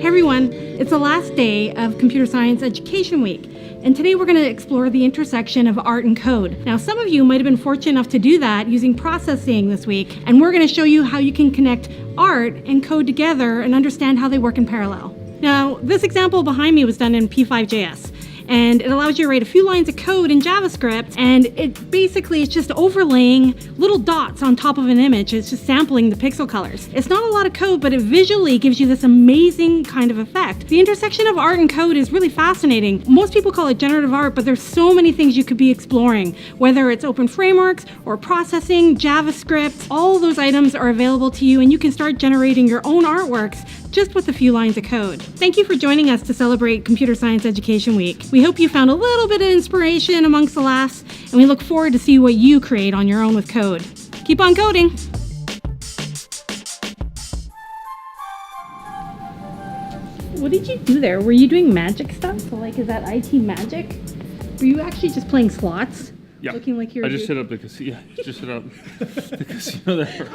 everyone, it's the last day of Computer Science Education Week, and today we're going to explore the intersection of art and code. Now, some of you might have been fortunate enough to do that using processing this week, and we're going to show you how you can connect art and code together and understand how they work in parallel. Now, this example behind me was done in P5.js. And it allows you to write a few lines of code in JavaScript, and it basically is just overlaying little dots on top of an image. It's just sampling the pixel colors. It's not a lot of code, but it visually gives you this amazing kind of effect. The intersection of art and code is really fascinating. Most people call it generative art, but there's so many things you could be exploring, whether it's open frameworks or processing, JavaScript. All those items are available to you, and you can start generating your own artworks just with a few lines of code. Thank you for joining us to celebrate Computer Science Education Week. We hope you found a little bit of inspiration amongst the laughs, and we look forward to see what you create on your own with code. Keep on coding! What did you do there? Were you doing magic stuff? So like, is that IT magic? Were you actually just playing slots? Yeah. Looking like you're I just set up the casino. Yeah, just set up the casino there.